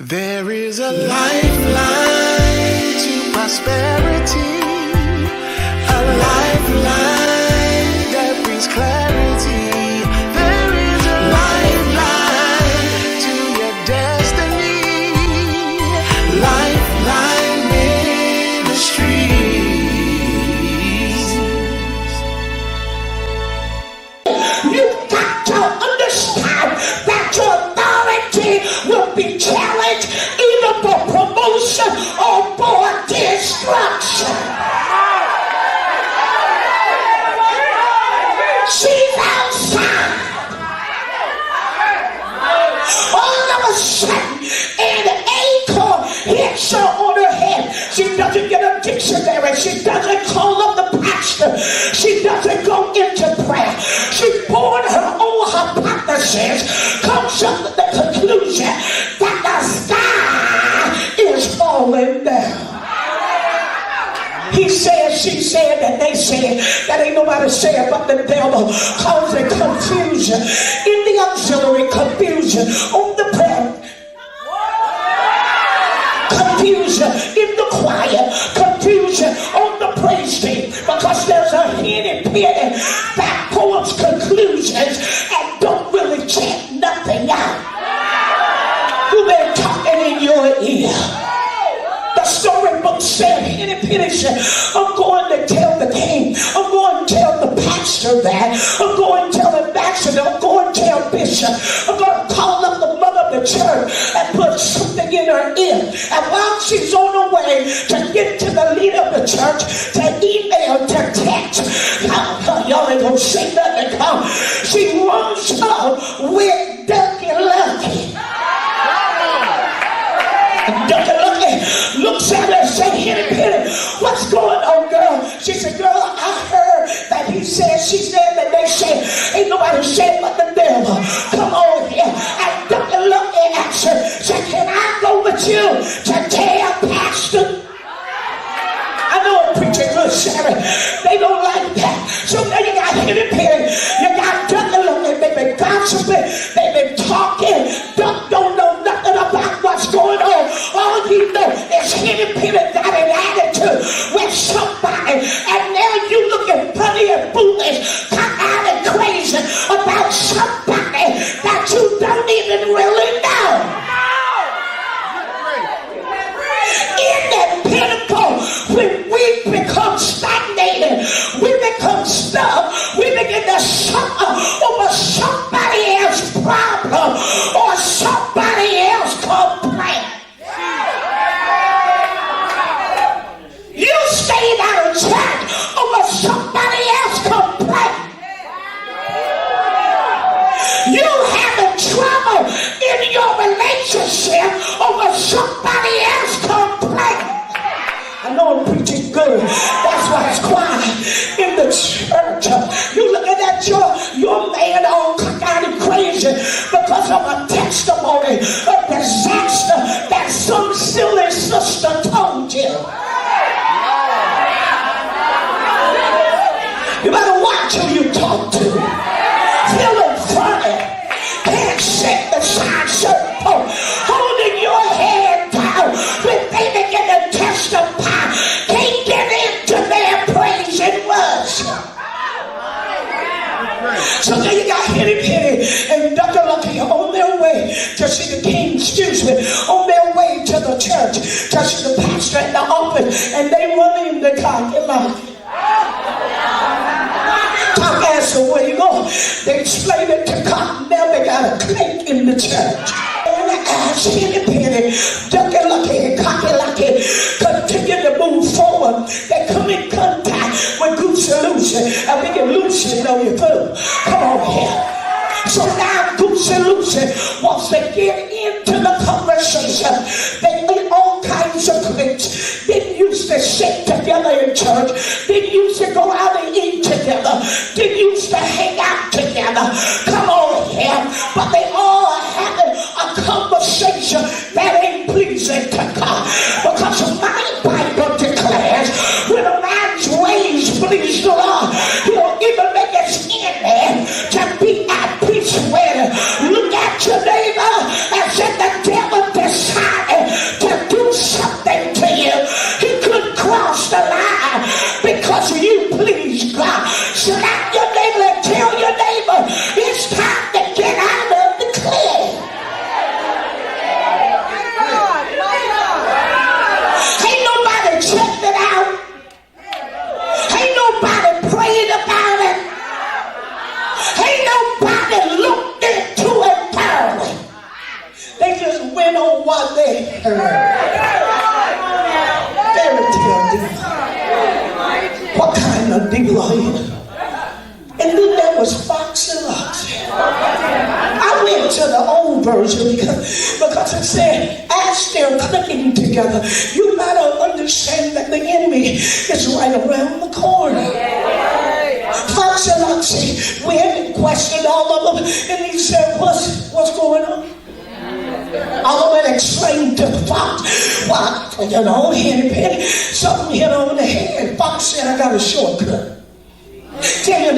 There is a lifeline to prosperity, a lifeline that brings clarity. There is a lifeline to your destiny, Lifeline Ministries. You've got to understand that your authority will be challenged either for promotion or for destruction. She's outside. All of a sudden, an acorn hits her on her head. She doesn't get a dictionary. She doesn't call up the pastor. She doesn't go into prayer. She poured her own hypothesis, comes up with the conclusion that the sky is falling down. He said, she said, and they said. That ain't nobody saying but the devil, causing confusion in the auxiliary, confusion on the prayer, confusion in the choir, confusion on the praise team, because there's a hidden pit that forms conclusions and don't really check nothing out. You've been talking in your ear. The storybook said, hidden pit said, I'm going to tell the king, I'm going to tell the pastor that, I'm going to tell the ambassador, I'm going to tell bishop, I'm going to call up the mother of the church and put something in her ear. And while she's on her way to get to the leader of the church, to email, to text, y'all ain't gonna say nothing, come. She runs up with Ducky Lucky. Ducky Lucky looks at her and said, Hidden Pit, what's going on, girl? She said, girl, I heard that he said, she said, that they said, ain't nobody said but the devil. Come on here. And Ducky Lucky asked her, said, can I go with you to tell pastor? I know I'm preaching good, Sharon. They don't like that. So now you got Hidden Pit, you got Ducky Lucky, they been gossiping, they been talking. Duck don't know nothing about what's going on. All you know is Hidden Pit got an attitude with somebody, and now you looking funny and foolish, cock-eyed and crazy about somebody that you don't even really know. In that pinnacle, when we become stagnated, we become stuck, we begin to suffer over somebody else's problem or somebody else's complaint. You stayed out of church over somebody else's complaint. You having trouble in your relationship over somebody else's complaint. I know I'm preaching good. That's why it's quiet in the church. You looking at your man all cockeyed and crazy because of a testimony, a disaster that some silly sister told you. You better watch who you talk to. Feeling funny, can't sit beside certain folks, holding your head down when they begin to testify, can't get into their praise and worship. So now you got Hidden Pit and Ducky Lucky on their way to see the king, on their way to the church to see the pastor in the office, and they run into Ducky Lucky. Tom asked her, where you going? They explained it to Cotton. Now they got a clique in the church. And as Hidden Pit, Ducky Lucky, and Cocky Lucky continue to move forward, they come in contact with Goosey Lucy. And we get Lucy know you fool. Come on here. So now Goosey Lucy wants to get into the conversation. They made all kinds of cliques. Didn't used to sit together in church. Didn't used to go out and eat together. Didn't used to hang out together. Come on here. But they all having a conversation that ain't pleasing to God. Because my Bible declares when a man's ways please the Lord, he'll even make his end to be at peace with him. Look at your neighbor and say the devil decides just went on what they heard. Fairy tale deal. What kind of deal are you? And then there was Fox and Loxy. I went to the old version because it said, as they're clicking together, you better understand that the enemy is right around the corner. Fox and Loxy went and questioned all of them, and he said, what's going on? All of it explained to Fox. Well, you know, Henny Penny, something hit on the head. Fox said, I got a shortcut. Tell you,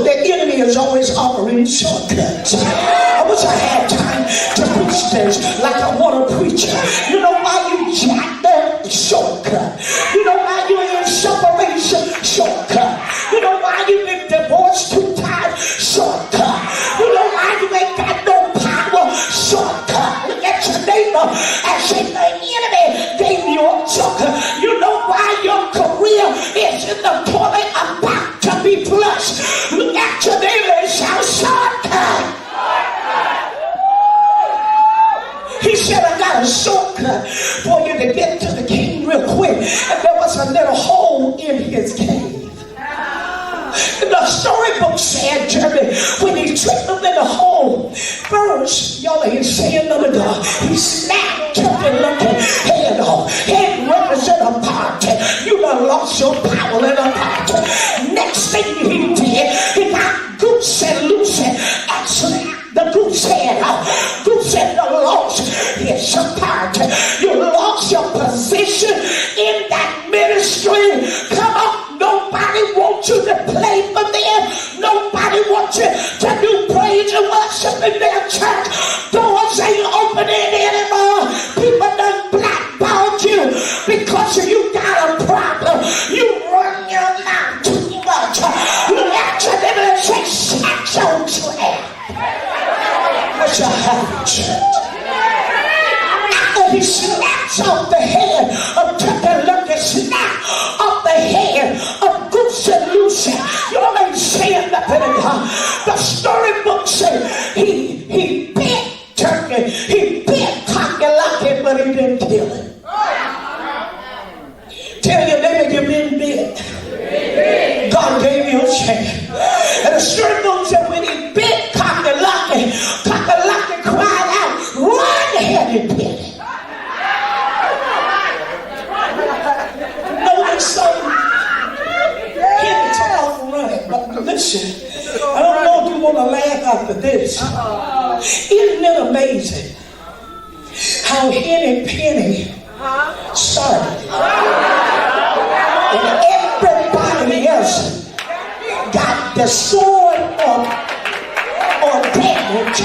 the enemy is always offering shortcuts. I wish I had time to preach this like I want to preach. You know why you jacked up? Shortcut. You know why you're in separation? Shortcut. You know why you've been divorced 2 times? Shortcut. You know why you ain't got no power? Shortcut. Look at your neighbor and say, the enemy gave you a shortcut. You know why your career is in the toilet about to be flushed? Look at your neighbor and shout, shortcut. He said, I got a shortcut for you to get to the king real quick. And there was a little hole in his cave. And the storybook said, Jeremy, when he tripped him in the hole, first, y'all ain't saying none of God, he snapped Turkey looking head off. Head represent a party. You done lost your power in a party. Next thing he did, he got goose and loose and snapped the goose head off. Goose head lost his party. You lost your position in that ministry. Come on. Nobody wants you to play for them. Nobody wants you to do praise and worship in their church. Doors ain't opening anymore. People done blackballed you because you got a problem. You run your mouth too much. You let your neighbor say, snatch on track. What's your habit, church? After he snaps off the head of Turkey Lucky, snap off the head of Goose and Lucy. Y'all ain't saying nothing to God. The storybook said he bit Turkey, he bit Cocky Lucky, but he didn't kill him. Tell your neighbor you've been bit. God gave you a chance. And the storybook said when he bit Cocky Lucky cried out, run, Henny Penny. So, Henny took off running. But listen, I don't know if you want to laugh after this. Isn't it amazing how Henny Penny started? And everybody else got the sword of damage.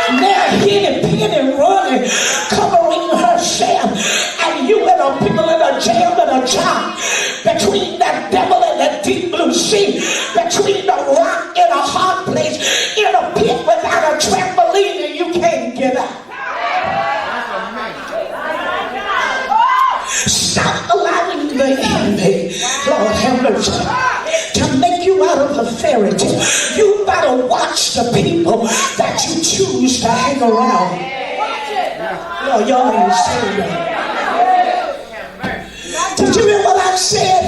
Now Henny Penny running, covering herself, and you and the people in a jail and a job, between the devil and the deep blue sea, between the rock and a hard place, in a pit without a trampoline, and you can't get out. Stop allowing the enemy, Lord have mercy, to make you out of a fairy tale. You better watch the people that you choose to hang around. No, y'all ain't saying that. Did you hear what I said?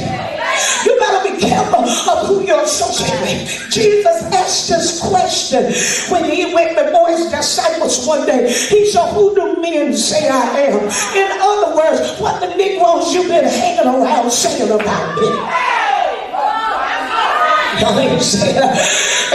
You better be careful of who you're associating with. Jesus asked this question when he went before his disciples one day. He said, who do men say I am? In other words, what the Negroes you've been hanging around saying about me. Y'all ain't saying that.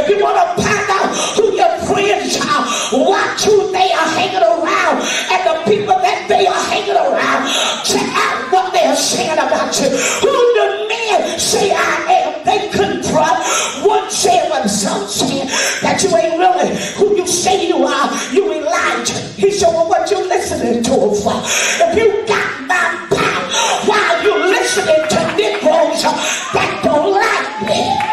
If you want to find out who your friends are, watch who they are hanging around, and the people that they are hanging around, check out what they are saying about you. Who do men say I am? They confront. One said what some said, that you ain't really who you say you are. You Elijah. He said, well, what you listening to him for? If you got my back while you listening to Negroes that don't like me,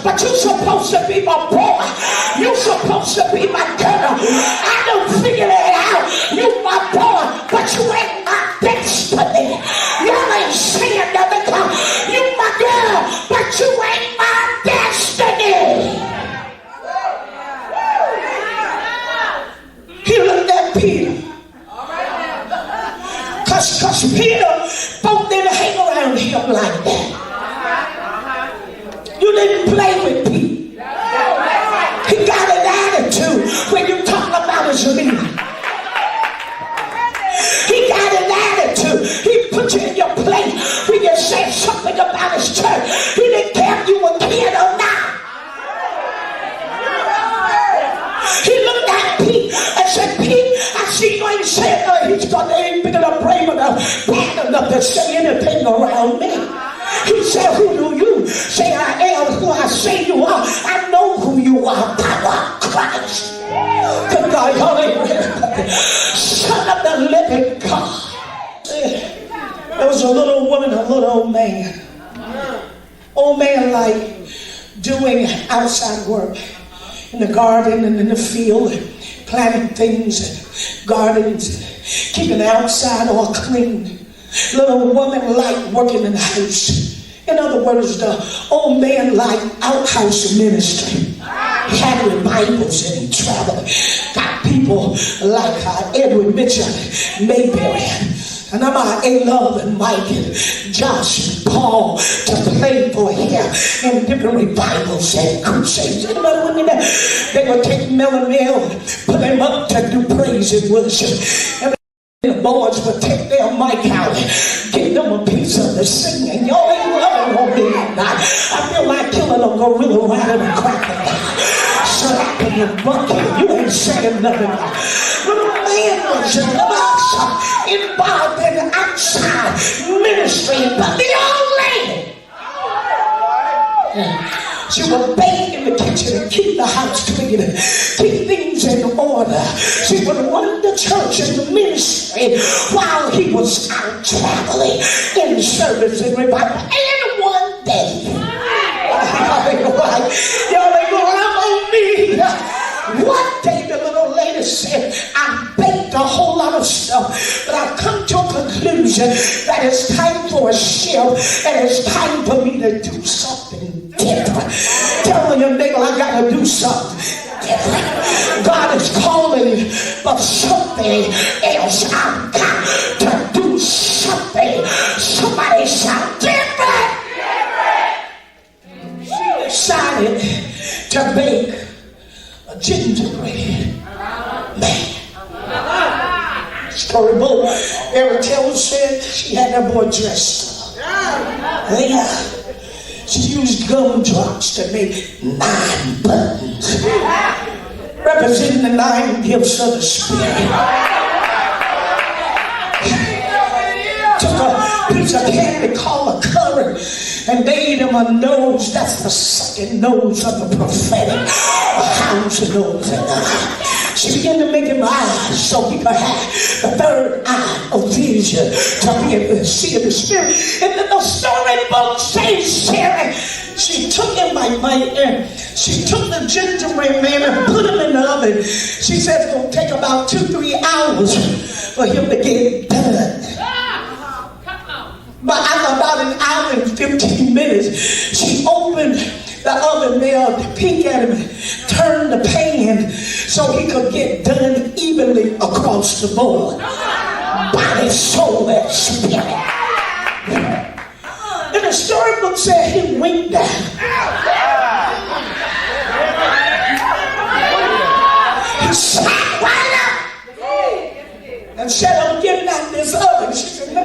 but you're supposed to be my boy. You're supposed to be my girl. I don't figure it out. You my boy, but you ain't my bitch. destiny. Y'all ain't saying nothing. You my girl, but you ain't my destiny. He looked at Peter. Cause Peter, folk didn't hang around him like that. You didn't play with Peter. He got an attitude when you talk about his leader. He got an attitude. He put you in your place when you said something about his church. He didn't care if you were kid or not. He looked at Pete and said, Pete, I see you ain't saying nothing. He's got ain't big enough, brave enough, bad enough to say anything around me. He said, who do you say I am? Who I say you are? I know who you are. Power Christ. Good God, y'all ain't ready. Son of the living God. There was a little woman, a little old man. Old man like doing outside work in the garden and in the field, planting things and gardens, and keeping the outside all clean. Little woman like working in the house. In other words, the old man like outhouse ministry. He had revivals and he traveled. Got people like Edward Mitchell, Mayberry, and I'm A-Love and Mike and Josh and Paul to play for him in different revivals and crusades. Anybody with me there? They would take Melon Mill and put him up to do praise and worship. And the boys would take their mic out and give them a piece of the singing. Y'all ain't loving on me tonight. I feel like killing a gorilla riding a crocodile. Slapping the bucket. You ain't saying nothing. Little man was involved in the outside ministry, but the old lady, she would bake in the kitchen and keep the house clean and keep things in order. She would run the church and the ministry while he was out traveling in service and revival. And one day, y'all ain't gonna love on me. One day the little lady said, I baked a whole lot of stuff, but I've come to a conclusion that it's time for a shift and it's time for me to do something different. Tell your neighbor, I gotta do something different. God is calling for something else. I've got to do something. Somebody shout different. She decided to bake a gingerbread man. Storybook Eric Taylor said she had that boy dressed up. She used gumdrops to make 9 buttons, representing the 9 gifts of the Spirit. Took a piece of candy called a currant and made him a nose. That's the second nose of the prophetic. How's the nose and she began to make him eyes so he could have the third eye of vision to be able to see in the Spirit. And then the storybook says, Sharon, she took him and she took the gingerbread man and put him in the oven. She said it's going to take about 2-3 hours for him to get done. But after about an hour and 15 minutes, she opened the oven there to peek at him and turn the pan so he could get done evenly across the board. Body, soul, and spirit. And the storybook said he winked down. He sat right up and said, I'm getting out this oven. She said, no.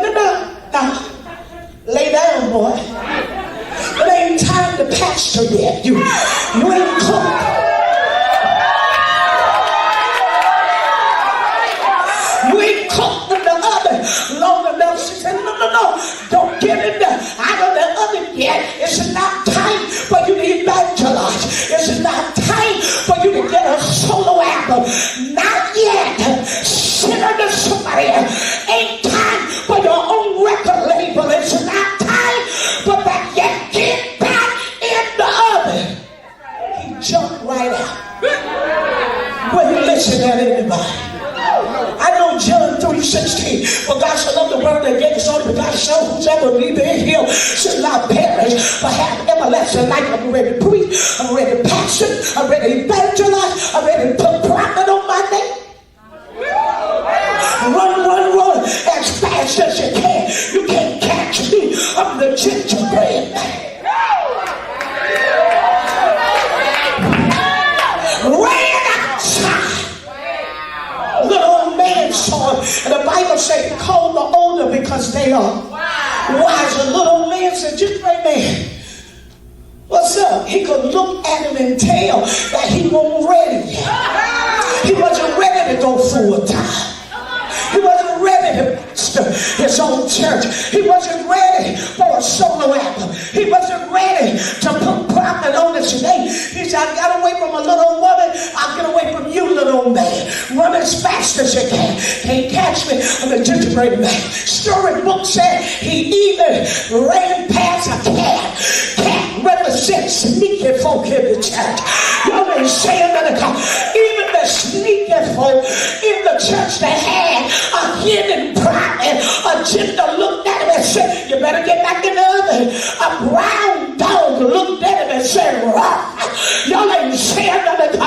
Lay down, boy. It ain't time to pastor yet. You ain't cooked. You ain't cooked in the oven long enough. She said, no. Don't get it out of the oven yet. It's not time for you to evangelize. It's not time for you to get a solo album. Not yet. Sit under somebody else. Ain't time for your own record label. It's not time for that yet. Get back in the oven. He jumped right out. Will you listen at anybody? I know John 3:16, but God so loved the world that gave his his only begotten Son, whosoever believe in him should not perish, but have everlasting life. I'm ready to preach, I'm ready to passion, I'm ready to evangelize, I'm ready to put profit on my name. Run as fast as you can. You can't catch me. I'm the gingerbread man. Ran outside. Little old man saw him, and the Bible says, call the older because they are wise. A little man said, gingerbread man, what's up? He could look at him and tell that he wasn't ready yet. He wasn't ready to go full time. He wasn't ready to pastor his own church. He wasn't ready for a solo album. He wasn't ready to put profit on his name. He said, I got away from a little woman. I'll get away from you, little man. Run as fast as you can. Can't catch me. I'm a gingerbread man. Storybook said he even ran past a cat. Cat represents sneaky folk in the church. Y'all ain't saying nothing. Even the sneaky folk in the church that had a hidden private agenda looked at him and said, you better get back in the oven. A brown dog looked at him and said, rah. Y'all ain't saying nothing.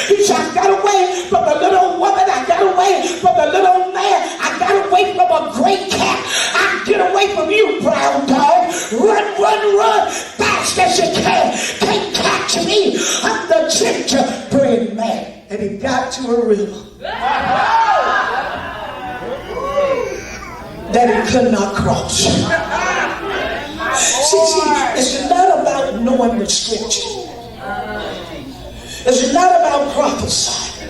He said, I got away from the little woman. I got away from the little man. I got away from a great cat. I get away from you, brown dog. Run, fast as you can. Can't catch me. I'm the gingerbread man. And he got to a river that he could not cross. See, it's not about knowing the scripture. It's not about prophesying.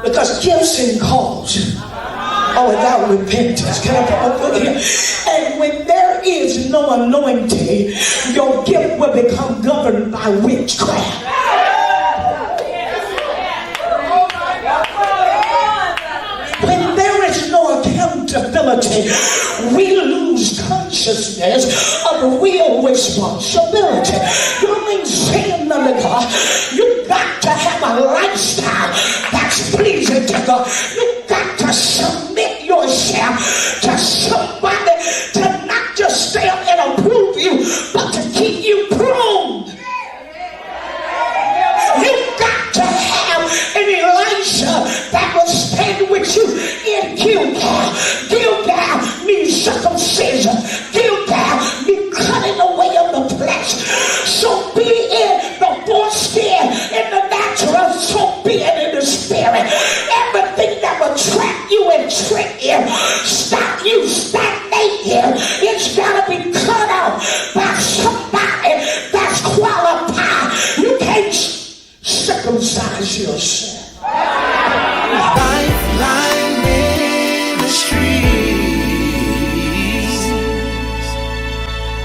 Because gifts and calls are without repentance. Can I put here? And when there is no anointing, your gift will become governed by witchcraft. When there is no accountability, we lose consciousness of real responsibility. You ain't saying nothing, God. You got to have a lifestyle that's pleasing to God. You got to submit yourself to somebody to not just stay up and approve you, but to keep you pruned. You got to have an Elisha that will stand with you in Gilgal. Gilgal means circumcision. Gilgal means cutting away of the flesh. So be in the foreskin in the natural, so be it in the spirit.